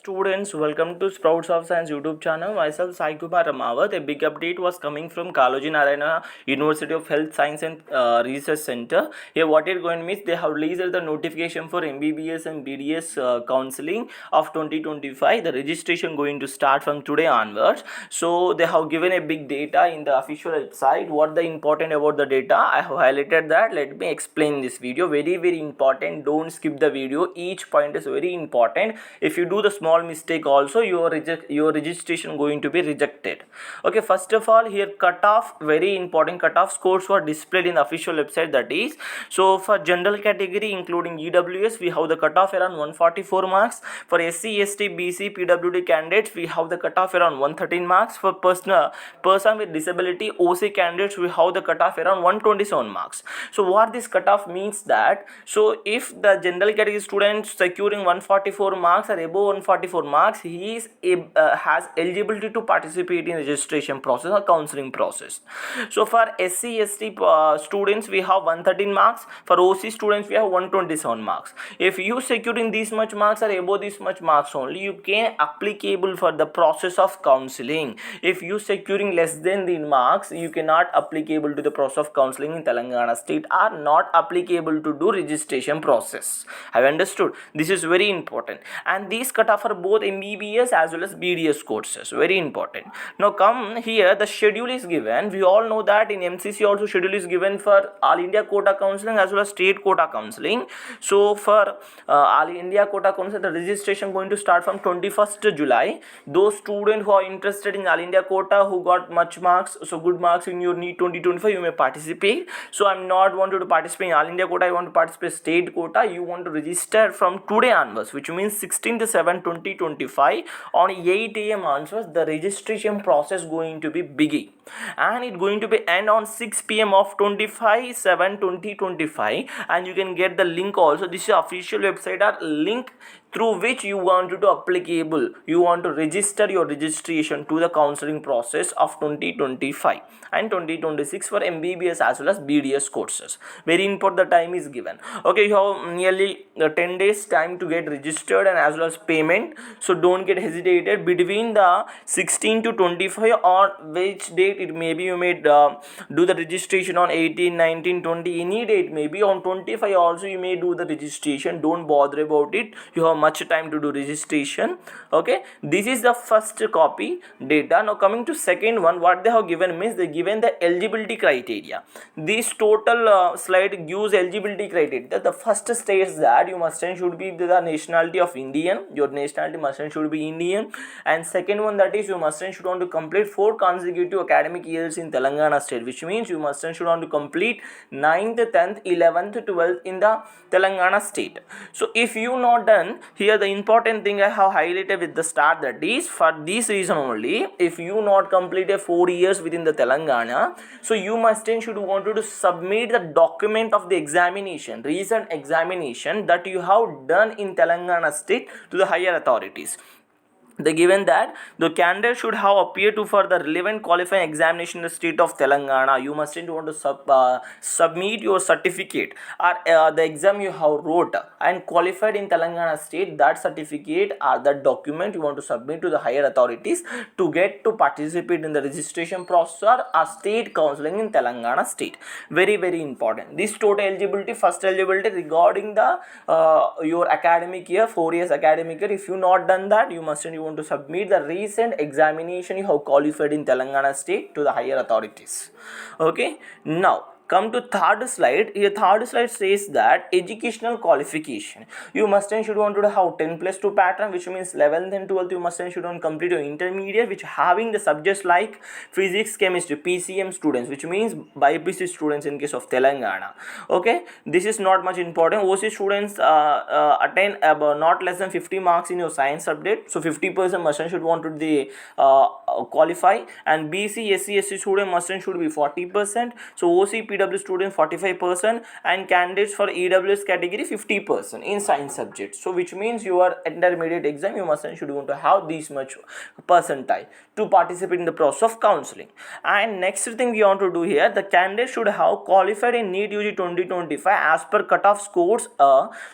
Students, welcome to Sprouts of Science YouTube channel. Myself Sai Kumar Ramawat. A big update was coming from Kaloji Narayana University of Health Science and Research Center. Here, what it going to mean? They have released the notification for MBBS and BDS counseling of 2025. The registration going to start from today onwards. So they have given a big data in the official website. What the important about the data? I have highlighted that. Let me explain this video. Very important. Don't skip the video. Each point is very important. If you do the small mistake also, your registration going to be rejected. Okay, first of all, here cutoff, very important, cutoff scores were displayed in the official website. That is, so for general category including EWS, we have the cutoff around 144 marks. For SC, ST, BC, PWD candidates, we have the cutoff around 113 marks. For person with disability OC candidates, we have the cutoff around 127 marks. So what this cutoff means that, so if the general category student securing 144 marks or above 144 marks, he is has eligibility to participate in registration process or counseling process. So for SC ST students, we have 113 marks. For OC students, we have 127 marks. If you securing this much marks or above this much marks only, you can applicable for the process of counseling. If you securing less than the marks, you cannot applicable to the process of counseling in Telangana state, are not applicable to do registration process. Have you understood? This is very important, and these cutoff for both MBBS as well as BDS courses, very important. Now come here, the schedule is given. We all know that in MCC also schedule is given for all India quota counseling as well as state quota counseling. So for all India quota counseling, the registration going to start from 21st July. Those students who are interested in all India quota, who got much marks, so good marks in your NEET 2025, you may participate. So I'm not wanted to participate in all India quota, I want to participate state quota. You want to register from today onwards, which means 16/7/2025 on 8 a.m. onwards. The registration process going to be begin, and it going to be end on 6 p.m. of 25/7/2025, and you can get the link also. This is official website or link through which you want to applicable, you want to register your registration to the counseling process of 2025 and 2026 for MBBS as well as BDS courses. Very important, the time is given. Okay, you have nearly 10 days time to get registered and as well as payment. So don't get hesitated between the 16 to 25, on which date it may be, you may do the registration on 18, 19, 20, any date, maybe on 25 also you may do the registration. Don't bother about it, you have much time to do registration. Okay, this is the first copy data. Now coming to second one, what they have given means they given the eligibility criteria. This total slide gives eligibility criteria. The first states that you must and should be the nationality of Indian, your nationality must and should be Indian, and second one, that is you must and should want to complete 4 consecutive academic years in Telangana state, which means you must and should want to complete 9th, 10th, 11th, 12th in the Telangana state. So if you not done, here the important thing I have highlighted with the start, that is for this reason only, if you not completed 4 years within the Telangana, so you must and should want to submit the document of the examination, recent examination that you have done in Telangana state to the higher authorities. They given that the candidate should have appeared to for the relevant qualifying examination in the state of Telangana. You must want to submit your certificate or the exam you have wrote and qualified in Telangana state. That certificate or that document you want to submit to the higher authorities to get to participate in the registration process or state counseling in Telangana state. Very important. This total eligibility, first eligibility regarding the your academic year, 4 years academic year. If you not done that, you must and you want to submit the recent examination you have qualified in Telangana state to the higher authorities. Okay, now come to third slide. Here third slide says that educational qualification, you must and should want to have 10+2 pattern, which means 11th and 12th you must and should want to complete your intermediate, which having the subjects like physics, chemistry, PCM students, which means BPC students in case of Telangana. Okay, this is not much important. OC students attain not less than 50 marks in your science subject, so 50% must and should want to the qualify, and BC, SC, SC student must and should be 40%. So OC, PW students 45% and candidates for EWS category 50% in science subjects. So which means your intermediate exam you must and should want to have this much percentile to participate in the process of counseling. And next thing we want to do here, the candidate should have qualified in NEET UG 2025 as per cutoff scores.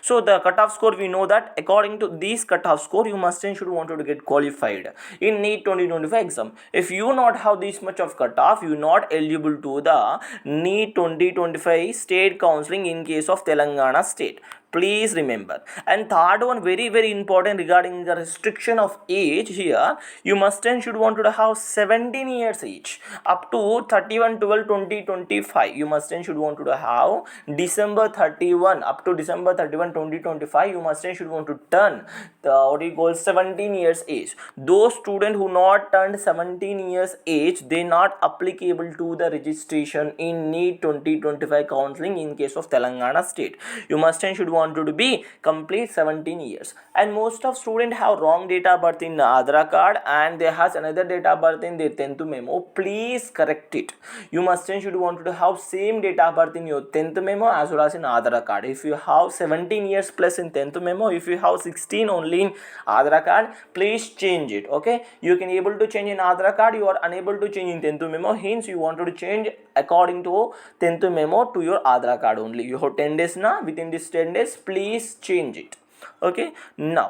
So the cutoff score, we know that according to these cutoff score you must and should want to get qualified in NEET 2025 exam. If you not have this much of cutoff, you not eligible to the NEET 2025 state counseling in case of Telangana state. Please remember. And third one, very important regarding the restriction of age here, you must and should want to have 17 years age up to 31/12/2025. You must and should want to have December 31 up to December 31 2025. You must and should want to turn the what you call 17 years age. Those students who not turned 17 years age, they not applicable to the registration in NEET 2025 counseling in case of Telangana state. You must and should wanted to be complete 17 years. And most of students have wrong date of birth in Aadhaar card and they has another date of birth in their 10th memo. Please correct it. You must and should want to have same date of birth in your 10th memo as well as in Aadhaar card. If you have 17 years plus in 10th memo, if you have 16 only in Aadhaar card, please change it. Okay, you can able to change in Aadhaar card, you are unable to change in 10th memo, hence you wanted to change according to 10th memo to your Aadhaar card only. You have 10 days now. Within this 10 days please change it. Okay, now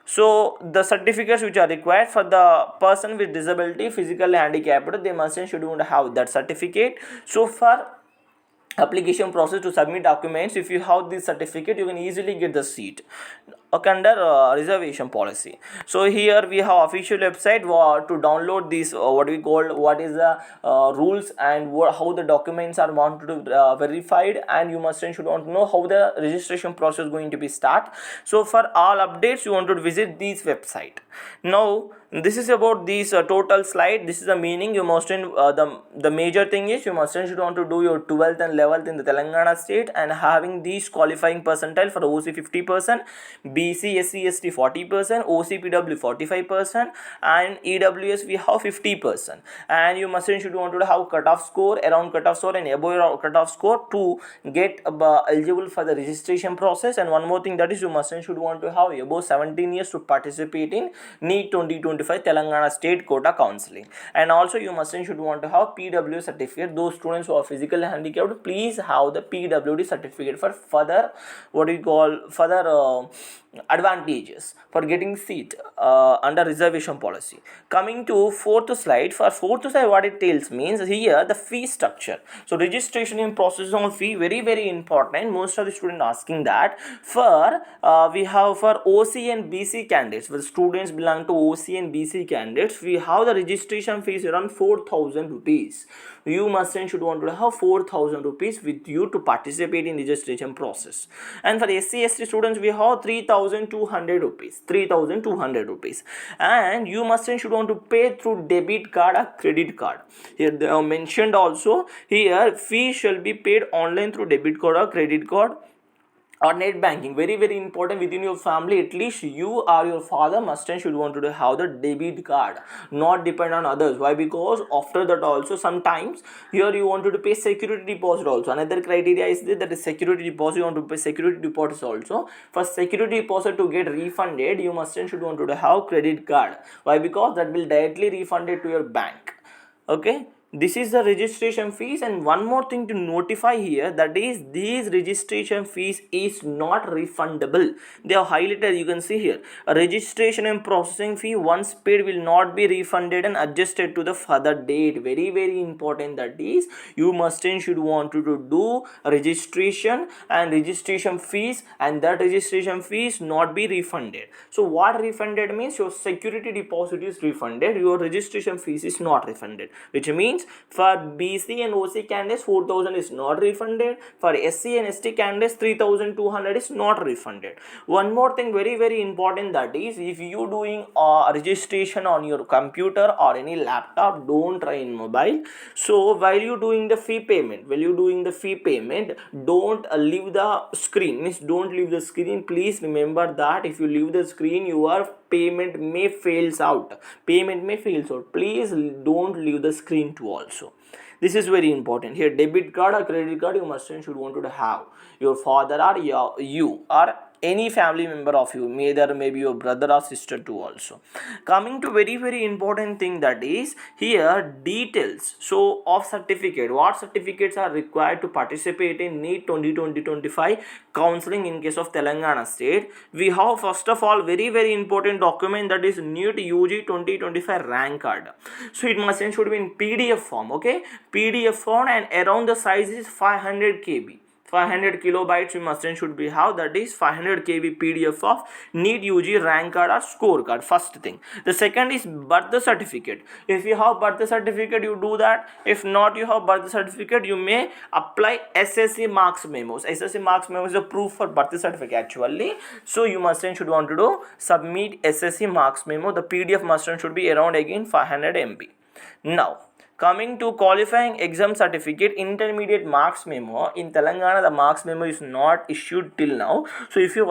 so the certificates which are required for the person with disability, physically handicapped, they must and should have that certificate. So for application process to submit documents, if you have this certificate you can easily get the seat. Okay, under reservation policy. So here we have official website to download this what we call what is the rules and how the documents are wanted to verified, and you must and should want to know how the registration process is going to be start. So for all updates you want to visit this website. Now this is about this total slide. This is the meaning. You must the major thing is you must and should want to do your 12th and 11th in the Telangana state and having these qualifying percentile for OC 50%, BC SC ST 40%, OCPW 45%, and EWS we have 50%. And you must and should want to have cutoff score, around cutoff score and above cutoff score to get eligible for the registration process. And one more thing, that is you must and should want to have above 17 years to participate in NEET 2025 Telangana state quota counseling. And also you must and should want to have PW certificate. Those students who are physically handicapped, please have the PWD certificate for further what we call further advantages for getting seat under reservation policy. Coming to fourth slide, for fourth slide what it tells means here the fee structure. So registration in processing of fee, very important. Most of the students asking that. For we have for OC and BC candidates, for students belong to OC and BC candidates, we have the registration fees around 4,000 rupees. You must and should want to have 4,000 rupees with you to participate in registration process. And for SC ST students we have 3,200 rupees, 3,200 rupees. And you must and should want to pay through debit card or credit card. Here they have mentioned also, here fee shall be paid online through debit card or credit card or net banking. Very important. Within your family, at least you or your father must and should want to have the debit card, not depend on others. Why? Because after that also sometimes here you wanted to pay security deposit also. Another criteria is that is security deposit. You want to pay security deposit also. For security deposit to get refunded, you must and should want to have credit card. Why? Because that will directly refunded to your bank. Okay, this is the registration fees. And one more thing to notify here, that is these registration fees is not refundable. They are highlighted, you can see here. A registration and processing fee once paid will not be refunded and adjusted to the further date. Very important. That is you must and should want to do registration and registration fees, and that registration fees not be refunded. So what refunded means, your security deposit is refunded, your registration fees is not refunded, which means for BC and OC candidates 4,000 is not refunded. For SC and ST candidates 3,200 is not refunded. One more thing very important, that is if you doing registration on your computer or any laptop, don't try in mobile. So while you doing the fee payment, don't leave the screen. Means don't leave the screen. Please remember that if you leave the screen, your payment may fails out. Please don't leave the screen too also. This is very important. Here debit card or credit card you must and should want to have. Your father or you or any family member of you, maybe your brother or sister too also. Coming to very important thing, that is here details so of certificate, what certificates are required to participate in NEET 2020-25 counseling in case of Telangana state. We have first of all very important document, that is NEET UG 2025 rank card. So it must and should be in PDF form, okay, PDF form, and around the size is 500 KB, 500 kilobytes you must and should be have, that is 500 KB PDF of NEET UG rank card or score card. First thing. The second is birth certificate. If you have birth certificate, you do that. If not you have birth certificate, you may apply SSC marks memos. SSC marks memo is a proof for birth certificate actually. So you must and should want to do submit SSC marks memo. The PDF must and should be around again 500 MB. Now coming to qualifying exam certificate intermediate marks memo, in Telangana the marks memo is not issued till now. So if you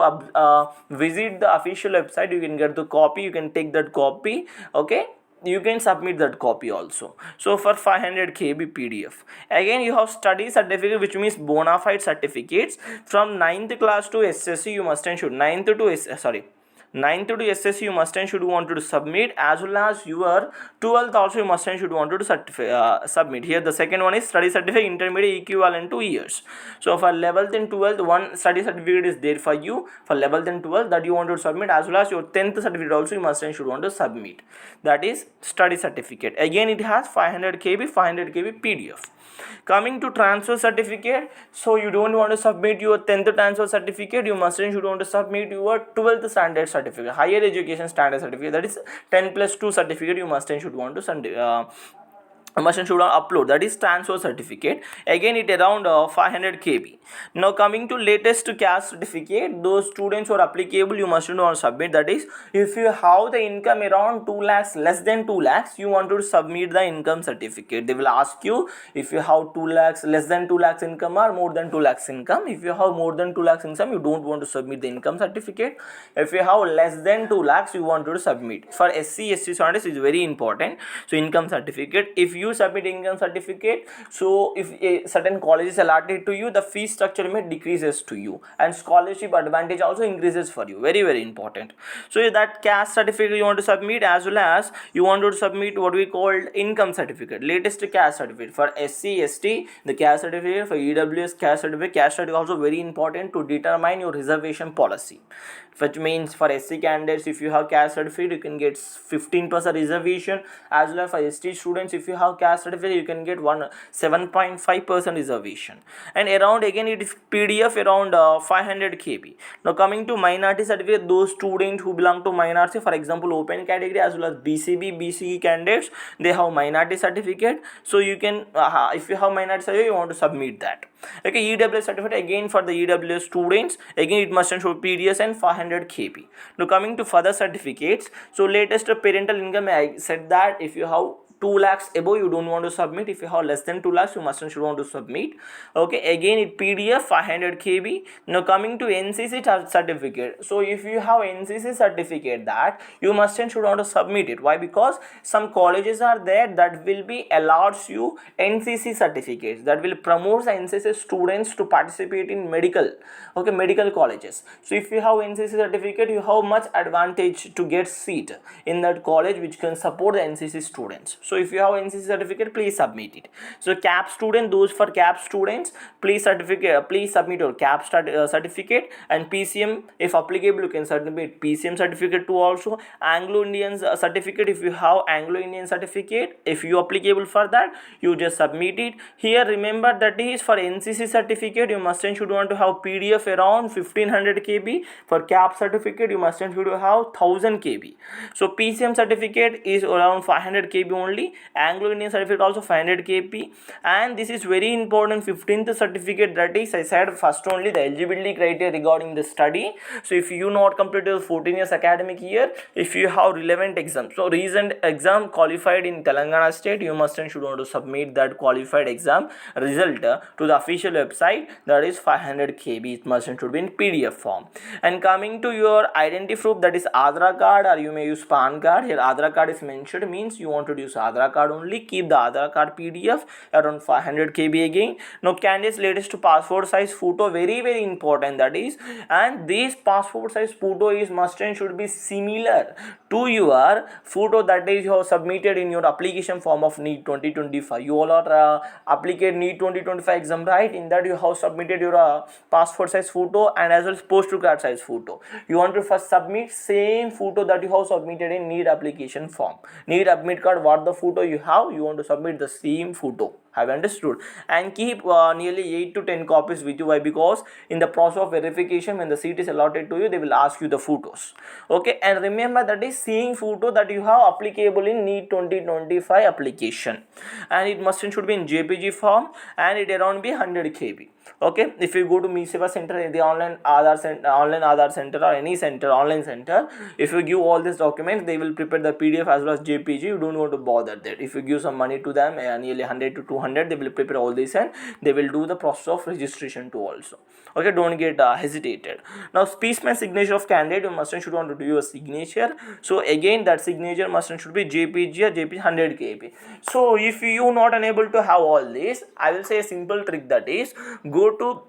visit the official website, you can get the copy, you can take that copy, okay, you can submit that copy also. So for 500 KB PDF. Again you have study certificate, which means bona fide certificates from 9th class to SSC. You must and should 9th to SSC you must and should want to submit, as well as your 12th also you must and should want to submit. Here the second one is study certificate intermediate equivalent to years. So for 11th and 12th, one study certificate is there for you for 11th and 12th that you want to submit, as well as your 10th certificate also you must and should want to submit, that is study certificate. Again it has 500 KB, 500 KB PDF. Coming to transfer certificate, so you don't want to submit your 10th transfer certificate, you must and should want to submit your 12th standard certificate, higher education standard certificate, that is 10+2 certificate you must and should want to must and should upload, that is transfer certificate. Again it around 500 KB. Now coming to latest caste certificate, those students who are applicable you must not submit, that is if you have the income around 2 lakhs, less than 2 lakhs, you want to submit the income certificate. They will ask you if you have 2 lakhs, less than 2 lakhs income, or more than 2 lakhs income. If you have more than 2 lakhs income, you don't want to submit the income certificate. If you have less than 2 lakhs, you want to submit. For SC students is very important. So income certificate, if you submit income certificate, so if a certain college is allotted to you, the fee structure may decreases to you, and scholarship advantage also increases for you. Very important. So that caste certificate you want to submit, as well as you want to submit what we called income certificate, latest caste certificate. For SC ST the caste certificate, for EWS caste certificate also very important to determine your reservation policy, which means for SC candidates, if you have caste certificate you can get 15% reservation, as well as for ST students, if you have caste certificate you can get 7.5% reservation. And around again it is PDF around 500 KB. Now coming to minority certificate, those students who belong to minority, for example open category, as well as BCB BCE candidates, they have minority certificate. So you can if you have minority certificate you want to submit that. Okay, EWS certificate, again for the EWS students, again it must show PDS and 500 KB. Now coming to further certificates, so latest parental income, I said that if you have 2 lakhs above you don't want to submit. If you have less than 2 lakhs you must and should want to submit. Okay, again it PDF 500 KB. Now coming to NCC certificate, so if you have NCC certificate, that you must and should want to submit it. Why? Because some colleges are there that will be allows you NCC certificates, that will promote the NCC students to participate in medical colleges. So if you have NCC certificate, you have much advantage to get seat in that college which can support the NCC students. So if you have NCC certificate, please submit it. So CAP student, those for CAP students, please submit your CAP certificate. And PCM, if applicable, you can submit PCM certificate too also. Anglo-Indian certificate, if you have Anglo-Indian certificate, if you applicable for that, you just submit it. Here remember that is for NCC certificate, you must and should want to have PDF around 1500 KB. For CAP certificate, you must and should have 1000 KB. So PCM certificate is around 500 KB only. Anglo-Indian certificate also 500 KB. And this is very important, 15th certificate, that is I said first only the eligibility criteria regarding the study. So if you not completed 14 years academic year, if you have relevant exam, so recent exam qualified in Telangana state, you must and should want to submit that qualified exam result to the official website, that is 500 KB. It must and should be in PDF form. And coming to your identity proof, that is Aadhaar card, or you may use PAN card. Here Aadhaar card is mentioned, means you want to use Aadhaar card only. Keep the Aadhaar card PDF around 500 KB again. Now candidates latest passport size photo, very important that is, and this passport size photo is must and should be similar to your photo that is you have submitted in your application form of NEET 2025. You all are applicate NEET 2025 exam, right? In that you have submitted your passport size photo and as well as postal card size photo. You want to first submit same photo that you have submitted in NEET application form. NEET admit card, what the photo you have, you want to submit the same photo. Have understood? And keep nearly 8 to 10 copies with you. Why? Because in the process of verification, when the seat is allotted to you, they will ask you the photos. Okay, and remember that is same photo that you have applicable in NEET 2025 application, and it must and should be in JPG form, and it around be 100 KB. Okay, if you go to Me Seva Center, the online Aadhaar center or any center, online center, if you give all these documents, they will prepare the PDF as well as JPG. You don't want to bother that. If you give some money to them, nearly 100 to 200, they will prepare all this and they will do the process of registration too also. Okay, don't get hesitated. Now specimen signature of candidate, you must and should want to do your signature. So again, that signature must and should be JPG or JPG 100 KB. So if you not unable to have all this, I will say a simple trick, that is go to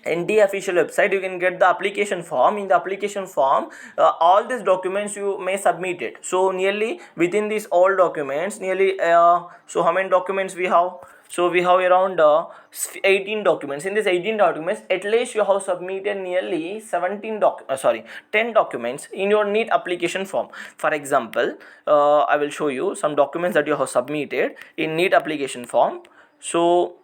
NT official website. You can get the application form. In the application form, all these documents you may submit it. So nearly within these all documents, nearly so how many documents we have? So we have around 18 documents. In these 18 documents, at least you have submitted nearly 10 documents in your NEET application form. For example, I will show you some documents that you have submitted in NEET application form. So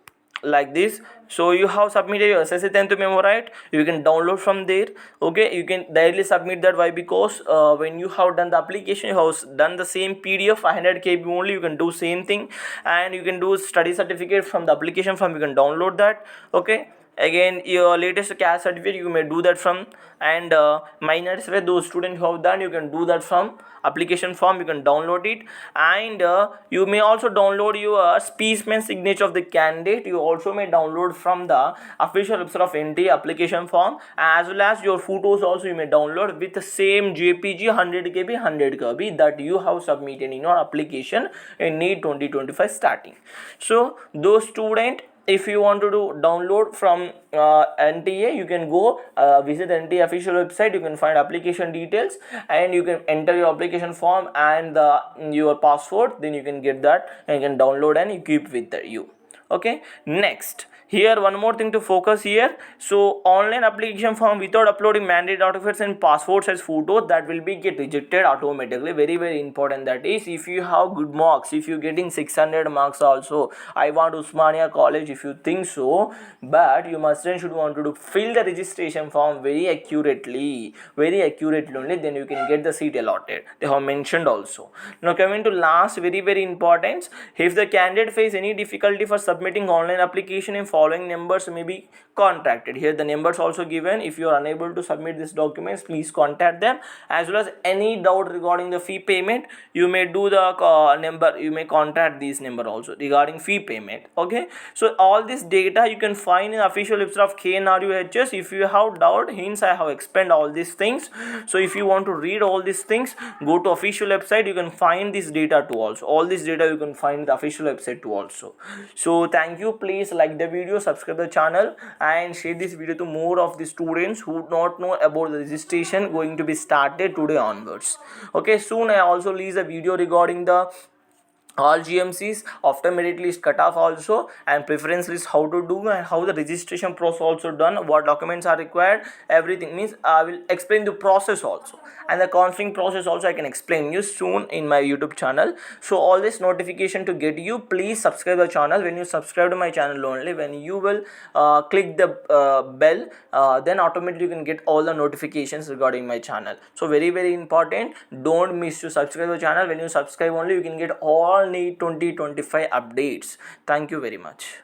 like this, so you have submitted your SSC 10th memo, right? You can download from there. Okay, you can directly submit that. Why? Because when you have done the application, you have done the same PDF 500 KB only. You can do same thing, and you can do study certificate from the application form. You can download that. Okay, again your latest caste certificate you may do that from, and minors where those students who have done, you can do that from application form. You can download it, and you may also download your specimen signature of the candidate. You also may download from the official website of NT application form, as well as your photos also you may download with the same JPG 100 KB 100 KB that you have submitted in your application in NEET 2025 starting. So those student, if you want to do download from NTA, you can go visit NTA official website. You can find application details, and you can enter your application form and your password. Then you can get that and you can download and you keep with you. Okay, next, here one more thing to focus here. So online application form without uploading mandate artifacts and passport size photo, that will be get rejected automatically. Very important, that is if you have good marks, if you getting 600 marks also, I want Usmania college, if you think so, but you must and should want to do fill the registration form very accurately only, then you can get the seat allotted. They have mentioned also. Now coming to last, very important, if the candidate face any difficulty for submitting online application, in following numbers may be contacted. Here the numbers also given. If you are unable to submit these documents, please contact them. As well as any doubt regarding the fee payment, you may do the number, you may contact this number also regarding fee payment. Okay, so all this data you can find in official website of KNRUHS. If you have doubt, hence I have explained all these things. So if you want to read all these things, go to official website. You can find this data too also. All this data you can find the official website too also. So thank you. Please like the video, subscribe the channel, and share this video to more of the students who do not know about the registration going to be started today onwards. Okay, soon I also release a video regarding the all GMCs, after merit list cutoff also, and preference list how to do, and how the registration process also done, what documents are required, everything. Means I will explain the process also, and the counseling process also I can explain you soon in my YouTube channel. So all this notification to get you, please subscribe the channel. When you subscribe to my channel only, when you will click the bell, then automatically you can get all the notifications regarding my channel. So very important, don't miss to subscribe the channel. When you subscribe only, you can get all NEET 2025 updates. Thank you very much.